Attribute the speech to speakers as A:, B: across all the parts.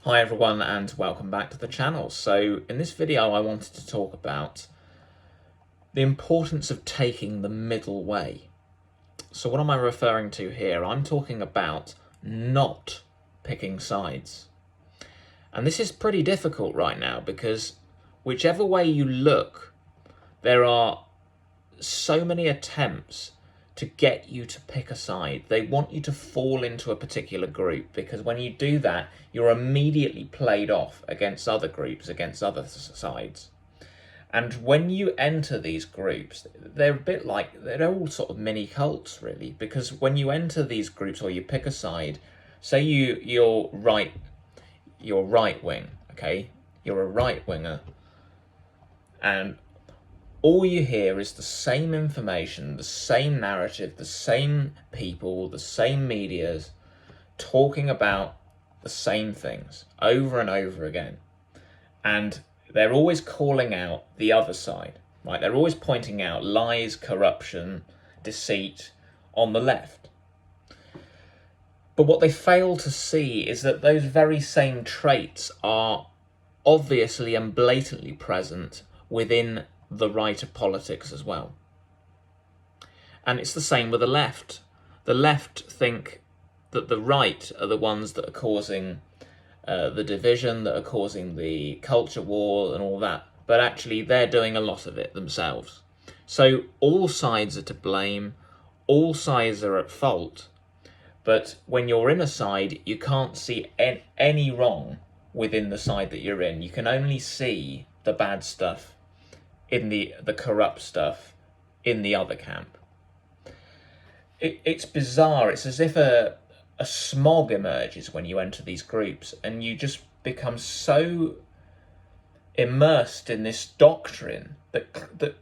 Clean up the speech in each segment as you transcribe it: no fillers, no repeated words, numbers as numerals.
A: Hi everyone and welcome back to the channel. So in this video I wanted to talk about the importance of taking the middle way. So what am I referring to here? I'm talking about not picking sides. And this is pretty difficult right now because whichever way you look, there are so many attempts to get you to pick a side. They want you to fall into a particular group because when you do that, you're immediately played off against other groups, against other sides. And when you enter these groups, they're a bit like, they're all sort of mini cults really, because when you enter these groups or you pick a side, say you're right wing, okay? You're a right winger, and all you hear is the same information, the same narrative, the same people, the same medias talking about the same things over and over again. And they're always calling out the other side, right? They're always pointing out lies, corruption, deceit on the left. But what they fail to see is that those very same traits are obviously and blatantly present within the right of politics as well. And it's the same with the left. The left think that the right are the ones that are causing the division, that are causing the culture war and all that, but actually they're doing a lot of it themselves. So all sides are to blame, all sides are at fault, but when you're in a side, you can't see any wrong within the side that you're in. You can only see the bad stuff in the corrupt stuff in the other camp. It's bizarre. It's as if a smog emerges when you enter these groups and you just become so immersed in this doctrine that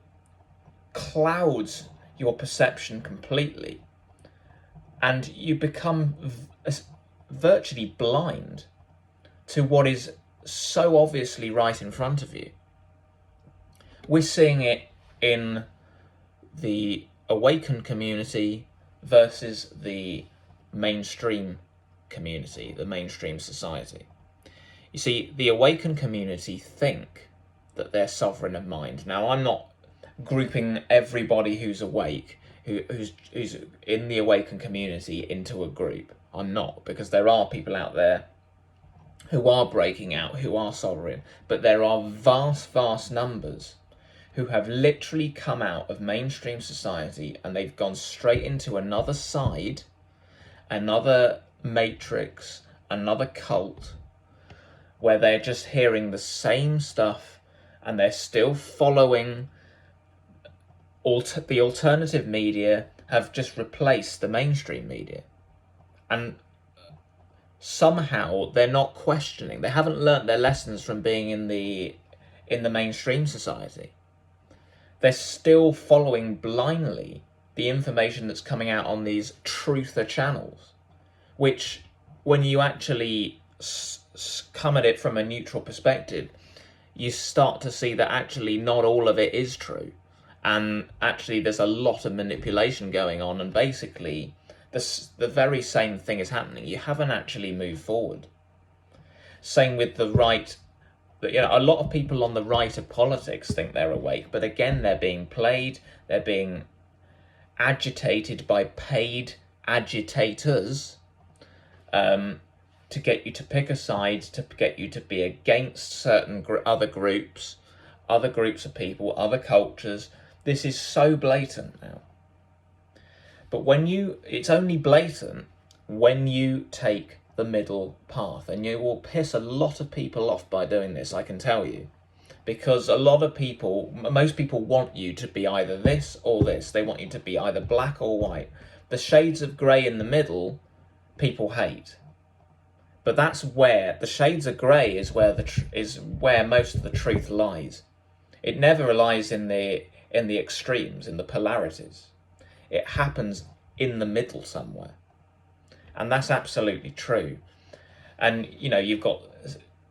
A: clouds your perception completely, and you become virtually blind to what is so obviously right in front of you. We're seeing it in the awakened community versus the mainstream community, the mainstream society. You see, the awakened community think that they're sovereign of mind. Now, I'm not grouping everybody who's awake, who's in the awakened community into a group. I'm not, because there are people out there who are breaking out, who are sovereign, but there are vast numbers who have literally come out of mainstream society and they've gone straight into another side, another matrix, another cult, where they're just hearing the same stuff and they're still following the alternative media have just replaced the mainstream media. And somehow they're not questioning. They haven't learnt their lessons from being in the mainstream society. They're still following blindly the information that's coming out on these truther channels, which when you actually come at it from a neutral perspective, you start to see that actually not all of it is true. And actually there's a lot of manipulation going on, and basically the very same thing is happening. You haven't actually moved forward. Same with the right. A lot of people on the right of politics think they're awake, but again, they're being played, they're being agitated by paid agitators to get you to pick a side, to get you to be against certain other groups of people, other cultures. This is so blatant now. But it's only blatant when you take the middle path, and you will piss a lot of people off by doing this, I can tell you, because most people want you to be either this or this. They want you to be either black or white. The shades of grey in the middle, people hate. But that's where the shades of grey is where most of the truth lies. It never lies in the extremes, in the polarities. It happens in the middle somewhere. And that's absolutely true. And,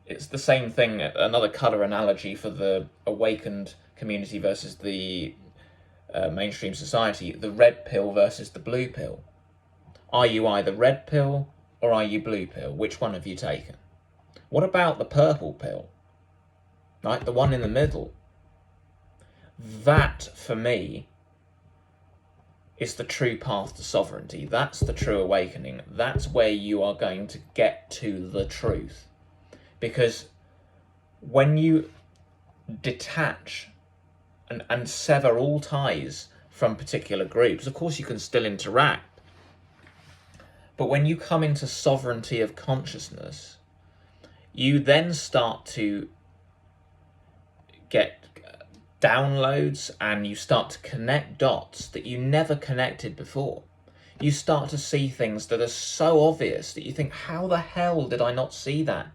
A: it's the same thing, another colour analogy for the awakened community versus the mainstream society, the red pill versus the blue pill. Are you either red pill or are you blue pill? Which one have you taken? What about the purple pill? Right, the one in the middle? That, for me, is the true path to sovereignty. That's the true awakening. That's where you are going to get to the truth. Because when you detach and sever all ties from particular groups, of course you can still interact, but when you come into sovereignty of consciousness, you then start to get downloads and you start to connect dots that you never connected before. You start to see things that are so obvious that you think, how the hell did I not see that?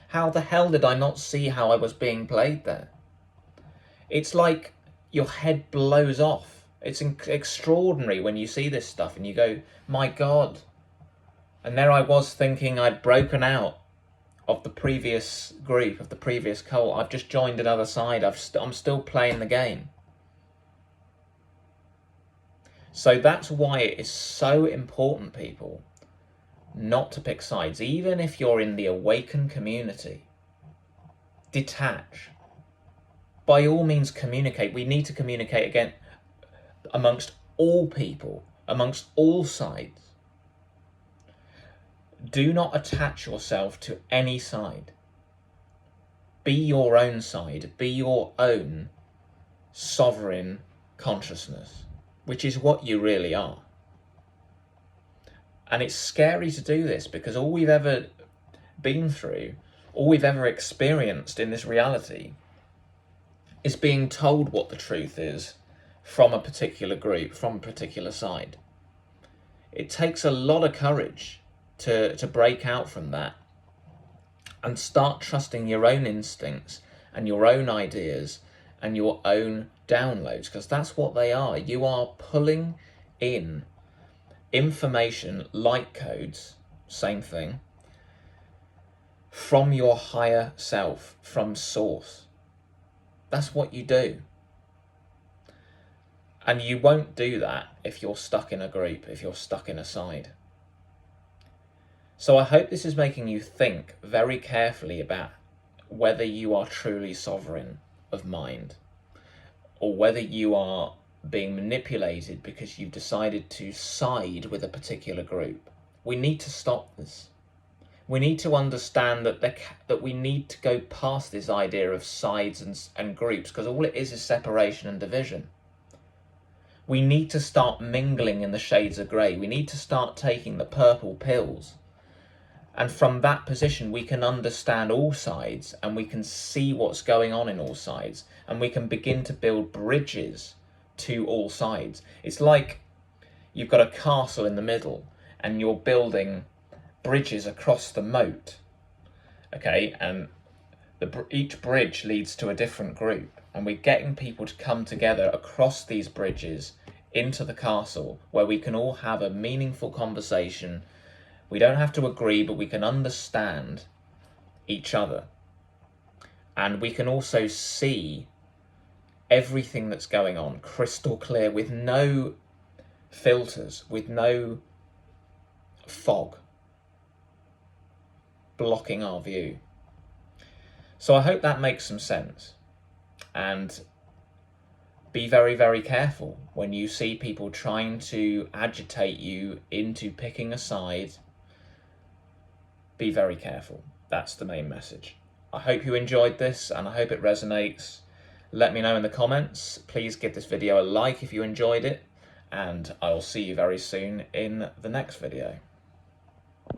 A: How the hell did I not see how I was being played there? It's like your head blows off. It's extraordinary when you see this stuff and you go, my God. And there I was thinking I'd broken out of the previous group, of the previous cult. I've just joined another side. I'm still playing the game. So that's why it is so important, people, not to pick sides. Even if you're in the awakened community, detach. By all means, communicate. We need to communicate again amongst all people, amongst all sides. Do not attach yourself to any side. Be your own side. Be your own sovereign consciousness, which is what you really are. And it's scary to do this because all we've ever been through, all we've ever experienced in this reality is being told what the truth is from a particular group, from a particular side. It takes a lot of courage to break out from that and start trusting your own instincts and your own ideas and your own downloads, because that's what they are. You are pulling in information, light codes, same thing, from your higher self, from source. That's what you do. And you won't do that if you're stuck in a group, if you're stuck in a side. So I hope this is making you think very carefully about whether you are truly sovereign of mind, or whether you are being manipulated because you've decided to side with a particular group. We need to stop this. We need to understand that we need to go past this idea of sides and groups, because all it is separation and division. We need to start mingling in the shades of grey. We need to start taking the purple pills. And from that position, we can understand all sides and we can see what's going on in all sides. And we can begin to build bridges to all sides. It's like you've got a castle in the middle and you're building bridges across the moat. Okay, and each bridge leads to a different group. And we're getting people to come together across these bridges into the castle where we can all have a meaningful conversation. We don't have to agree, but we can understand each other. And we can also see everything that's going on crystal clear, with no filters, with no fog blocking our view. So I hope that makes some sense. And be very, very careful when you see people trying to agitate you into picking a side. Be very careful. That's the main message. I hope you enjoyed this and I hope it resonates. Let me know in the comments. Please give this video a like if you enjoyed it, and I'll see you very soon in the next video.